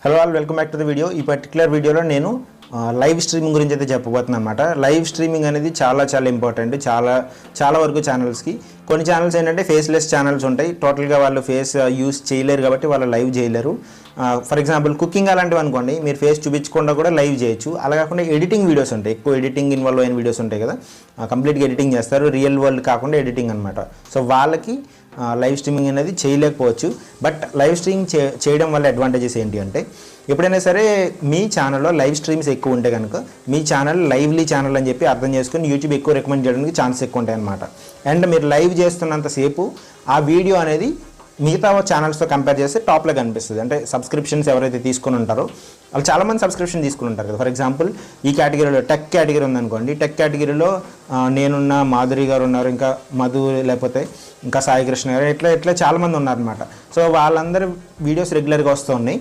Hello all, welcome back to the video. ఈ particular వీడియోలో నేను లైవ్ స్ట్రీమింగ్ గురించి అయితే చెప్పబోతున్నాను అనమాట. లైవ్ స్ట్రీమింగ్ అనేది చాలా ఇంపార్టెంట్ చాలా వరకు ఛానల్స్కి. కొన్ని ఛానల్స్ ఏంటంటే ఫేస్లెస్ ఛానల్స్ ఉంటాయి, టోటల్గా వాళ్ళు ఫేస్ యూస్ చేయలేరు కాబట్టి వాళ్ళు లైవ్ చేయలేరు. ఫర్ ఎగ్జాంపుల్ కుకింగ్ అలాంటివి అనుకోండి, మీరు ఫేస్ చూపించకుండా కూడా లైవ్ చేయొచ్చు. అలా కాకుండా ఎడిటింగ్ వీడియోస్ ఉంటాయి, ఎక్కువ ఎడిటింగ్ ఇన్వాల్వ్ అయిన వీడియోస్ ఉంటాయి కదా, కంప్లీట్గా ఎడిటింగ్ చేస్తారు, రియల్ వరల్డ్ కాకుండా ఎడిటింగ్ అనమాట. సో వాళ్ళకి లైవ్ స్ట్రీమింగ్ అనేది చేయలేకపోవచ్చు. బట్ లైవ్ స్ట్రీమింగ్ చేయడం వల్ల అడ్వాంటేజెస్ ఏంటి అంటే, ఎప్పుడైనా సరే మీ ఛానల్లో లైవ్ స్ట్రీమ్స్ ఎక్కువ ఉంటే కనుక మీ ఛానల్ లైవ్లీ ఛానల్ అని చెప్పి అర్థం చేసుకుని యూట్యూబ్ ఎక్కువ రికమెండ్ చేయడానికి ఛాన్స్ ఎక్కువ ఉంటాయి అనమాట. అండ్ మీరు లైవ్ చేస్తున్నంతసేపు ఆ వీడియో అనేది మిగతా ఛానల్స్తో కంపేర్ చేస్తే టాప్లో కనిపిస్తుంది. అంటే సబ్స్క్రిప్షన్స్ ఎవరైతే తీసుకుని ఉంటారో వాళ్ళు చాలామంది సబ్స్క్రిప్షన్ తీసుకుని ఉంటారు కదా. ఫర్ ఎగ్జాంపుల్ ఈ కేటగిరీలో టెక్ కేటగిరీ ఉందనుకోండి, టెక్ కేటగిరీలో నేనున్న, మాధురి గారు ఉన్నారు, ఇంకా మధు, లేకపోతే ఇంకా సాయి కృష్ణ గారు, ఇట్లా చాలామంది ఉన్నారనమాట. సో వాళ్ళందరూ వీడియోస్ రెగ్యులర్గా వస్తూ ఉన్నాయి.